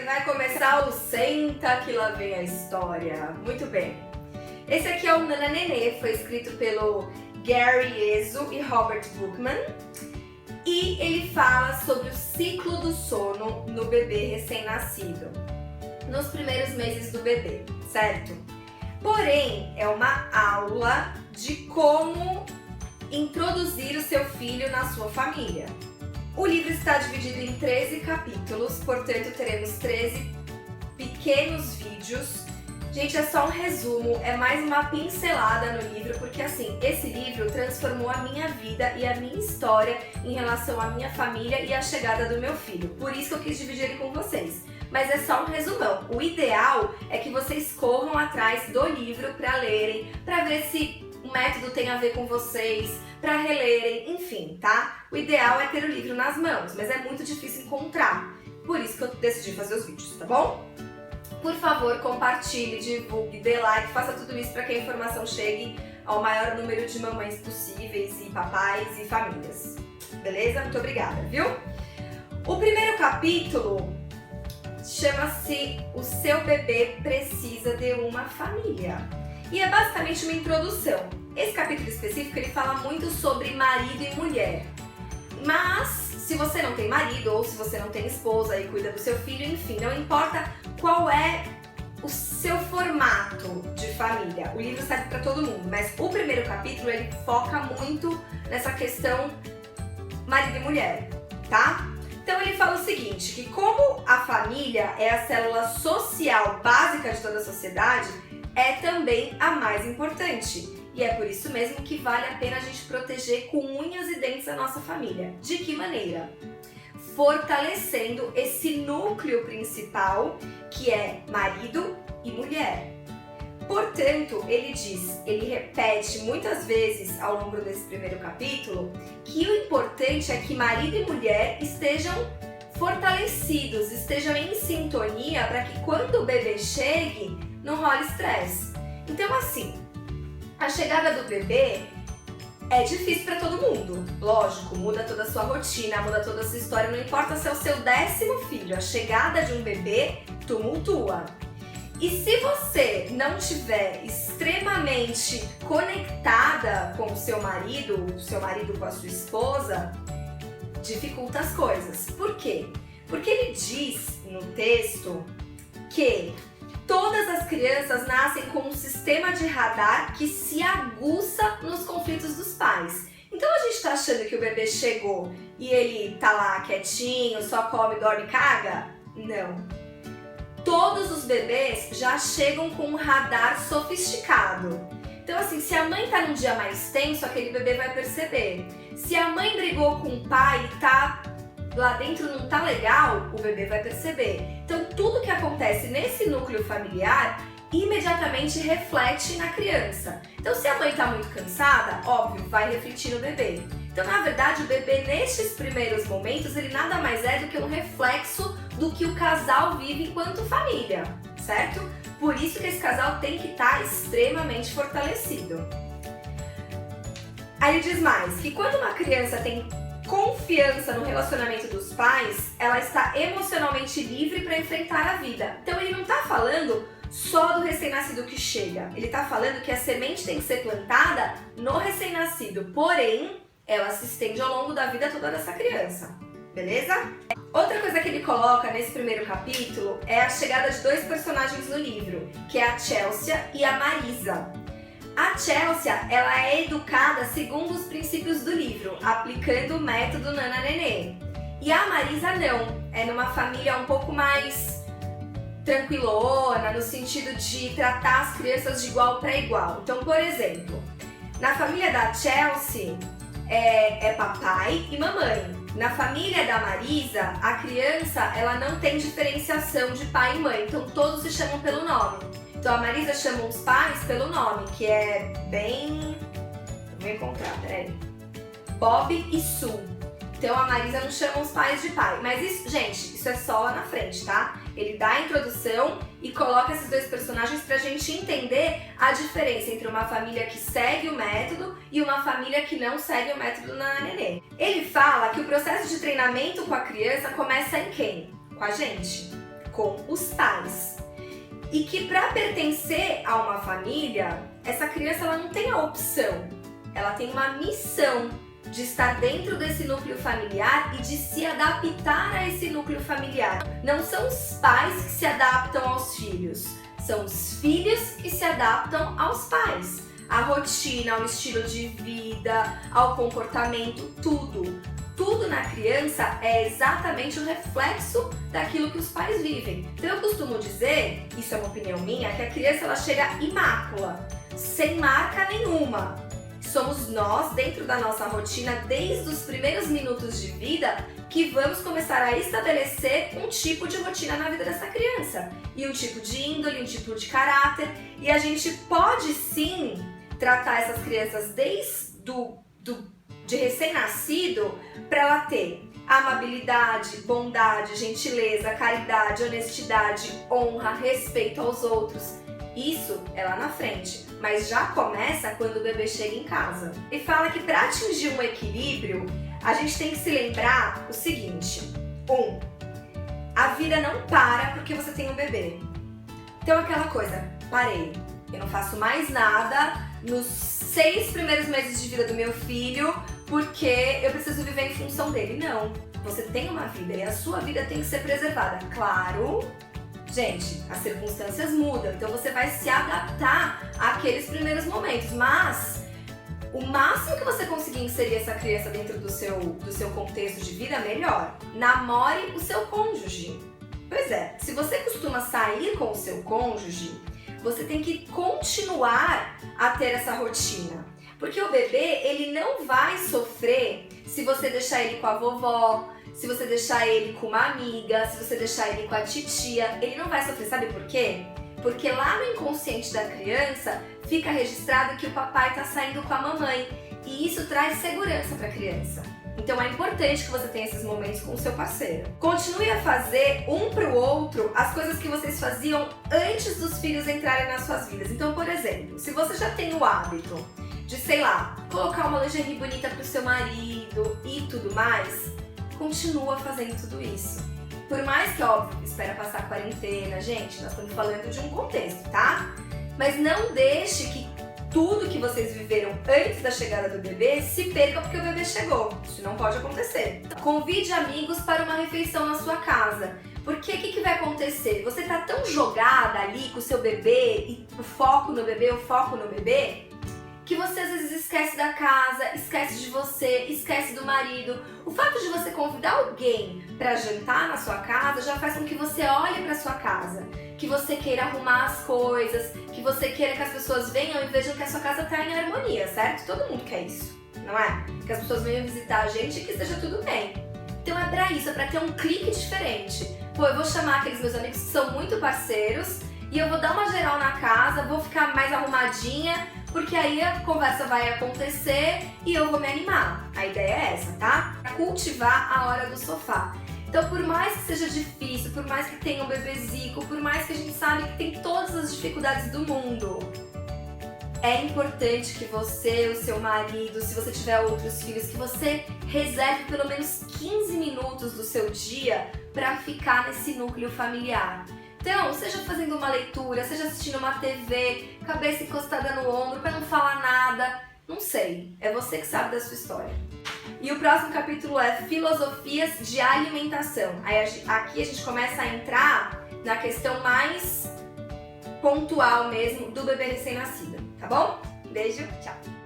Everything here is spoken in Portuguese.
vai começar o Senta que lá vem a história. Muito bem. Esse aqui é o Nana Nenê, foi escrito pelo Gary Ezo e Robert Bookman. E ele fala sobre o ciclo do sono no bebê recém-nascido, nos primeiros meses do bebê, certo? Porém, é uma aula de como introduzir o seu filho na sua família. O livro está dividido em 13 capítulos, portanto teremos 13 pequenos vídeos. Gente, é só um resumo, é mais uma pincelada no livro, porque assim, esse livro transformou a minha vida e a minha história em relação à minha família e à chegada do meu filho. Por isso que eu quis dividir ele com vocês. Mas é só um resumão. O ideal é que vocês corram atrás do livro para lerem, para ver se o método tem a ver com vocês, para relerem, enfim, tá? O ideal é ter o livro nas mãos, mas é muito difícil encontrar. Por isso que eu decidi fazer os vídeos, tá bom? Por favor, compartilhe, divulgue, dê like, faça tudo isso para que a informação chegue ao maior número de mamães possíveis e papais e famílias. Beleza? Muito obrigada, viu? O primeiro capítulo chama-se O Seu Bebê Precisa de uma Família. E é basicamente uma introdução. Esse capítulo específico ele fala muito sobre marido e mulher. Mas se você não tem marido ou se você não tem esposa e cuida do seu filho, enfim, não importa qual é o seu formato de família. O livro serve para todo mundo, mas o primeiro capítulo ele foca muito nessa questão marido e mulher, tá? Então ele fala o seguinte, que como a família é a célula social básica de toda a sociedade, é também a mais importante. E é por isso mesmo que vale a pena a gente proteger com unhas e dentes a nossa família. De que maneira? Fortalecendo esse núcleo principal, que é marido e mulher. Portanto, ele repete muitas vezes ao longo desse primeiro capítulo que o importante é que marido e mulher estejam fortalecidos, estejam em sintonia para que quando o bebê chegue, não role estresse. Então assim, a chegada do bebê é difícil para todo mundo. Lógico, muda toda a sua rotina, muda toda a sua história, não importa se é o seu 10º filho, a chegada de um bebê tumultua. E se você não estiver extremamente conectada com o seu marido com a sua esposa, dificulta as coisas. Por quê? Porque ele diz no texto que todas as crianças nascem com um sistema de radar que se aguça nos conflitos dos pais. Então a gente tá achando que o bebê chegou e ele tá lá quietinho, só come, dorme e caga? Não. Todos os bebês já chegam com um radar sofisticado. Então assim, se a mãe tá num dia mais tenso, aquele bebê vai perceber. Se a mãe brigou com o pai e tá lá dentro não tá legal, o bebê vai perceber. Então tudo que acontece nesse núcleo familiar imediatamente reflete na criança. Então se a mãe tá muito cansada, óbvio, vai refletir no bebê. Então na verdade o bebê nestes primeiros momentos ele nada mais é do que um reflexo do que o casal vive enquanto família, certo? Por isso que esse casal tem que estar extremamente fortalecido. Aí ele diz mais, que quando uma criança tem confiança no relacionamento dos pais, ela está emocionalmente livre para enfrentar a vida. Então ele não está falando só do recém-nascido que chega, ele está falando que a semente tem que ser plantada no recém-nascido, porém ela se estende ao longo da vida toda dessa criança, beleza? Outra coisa que ele coloca nesse primeiro capítulo é a chegada de 2 personagens no livro, que é a Chelsea e a Marisa. A Chelsea, ela é educada segundo os princípios do livro, aplicando o método Nana Nenê. E a Marisa não, é numa família um pouco mais tranquilona, no sentido de tratar as crianças de igual para igual. Então, por exemplo, na família da Chelsea é papai e mamãe. Na família da Marisa, a criança ela não tem diferenciação de pai e mãe, então todos se chamam pelo nome. Então a Marisa chama os pais pelo nome, que é bem... Vou encontrar, peraí. Bob e Sue. Então a Marisa não chama os pais de pai. Mas isso, gente, isso é só na frente, tá? Ele dá a introdução e coloca esses 2 personagens pra gente entender a diferença entre uma família que segue o método e uma família que não segue o método Nana Nenê. Ele fala que o processo de treinamento com a criança começa em quem? Com a gente. com os pais. E que para pertencer a uma família, essa criança ela não tem a opção, ela tem uma missão de estar dentro desse núcleo familiar e de se adaptar a esse núcleo familiar. Não são os pais que se adaptam aos filhos, são os filhos que se adaptam aos pais. A rotina, ao estilo de vida, ao comportamento, tudo. Tudo na criança é exatamente o reflexo daquilo que os pais vivem. Então eu costumo dizer, isso é uma opinião minha, que a criança ela chega imácula, sem marca nenhuma. Somos nós, dentro da nossa rotina, desde os primeiros minutos de vida, que vamos começar a estabelecer um tipo de rotina na vida dessa criança. E um tipo de índole, um tipo de caráter. E a gente pode sim tratar essas crianças desde de recém-nascido para ela ter amabilidade, bondade, gentileza, caridade, honestidade, honra, respeito aos outros. Isso é lá na frente, mas já começa quando o bebê chega em casa. E fala que para atingir um equilíbrio, a gente tem que se lembrar o seguinte: a vida não para porque você tem um bebê. Então aquela coisa, parei, eu não faço mais nada nos 6 primeiros meses de vida do meu filho porque eu preciso viver em função dele. Não, você tem uma vida e a sua vida tem que ser preservada. Claro, gente, as circunstâncias mudam, então você vai se adaptar àqueles primeiros momentos, mas o máximo que você conseguir inserir essa criança dentro do seu contexto de vida, melhor. Namore o seu cônjuge. Pois é, se você costuma sair com o seu cônjuge, você tem que continuar a ter essa rotina. Porque o bebê, ele não vai sofrer se você deixar ele com a vovó, se você deixar ele com uma amiga, se você deixar ele com a titia. Ele não vai sofrer, sabe por quê? Porque lá no inconsciente da criança fica registrado que o papai está saindo com a mamãe. E isso traz segurança para a criança. Então é importante que você tenha esses momentos com o seu parceiro. Continue a fazer um pro outro as coisas que vocês faziam antes dos filhos entrarem nas suas vidas. Então, por exemplo, se você já tem o hábito de, sei lá, colocar uma lingerie bonita pro seu marido e tudo mais, continua fazendo tudo isso. Por mais que, óbvio, espera passar a quarentena, gente, nós estamos falando de um contexto, tá? Mas não deixe que tudo que vocês viveram antes da chegada do bebê se perca porque o bebê chegou. Isso não pode acontecer. Convide amigos para uma refeição na sua casa. Porque o que vai acontecer? Você tá tão jogada ali com o seu bebê e o foco no bebê, que você às vezes esquece da casa, esquece de você, esquece do marido. O fato de você convidar alguém para jantar na sua casa já faz com que você olhe para sua casa, que você queira arrumar as coisas, que você queira que as pessoas venham e vejam que a sua casa está em harmonia, certo? Todo mundo quer isso, não é? Que as pessoas venham visitar a gente e que esteja tudo bem. Então é pra isso, é pra ter um clique diferente. Pô, eu vou chamar aqueles meus amigos que são muito parceiros e eu vou dar uma geral na casa, vou ficar mais arrumadinha, porque aí a conversa vai acontecer e eu vou me animar. A ideia é essa, tá? Cultivar a hora do sofá. Então, por mais que seja difícil, por mais que tenha um bebezico, por mais que a gente sabe que tem todas as dificuldades do mundo, é importante que você, o seu marido, se você tiver outros filhos, que você reserve pelo menos 15 minutos do seu dia para ficar nesse núcleo familiar. Então, seja fazendo uma leitura, seja assistindo uma TV, cabeça encostada no ombro para não falar nada, não sei, é você que sabe da sua história. E o próximo capítulo é Filosofias de Alimentação. Aí aqui a gente começa a entrar na questão mais pontual mesmo do bebê recém-nascido, tá bom? Beijo, tchau!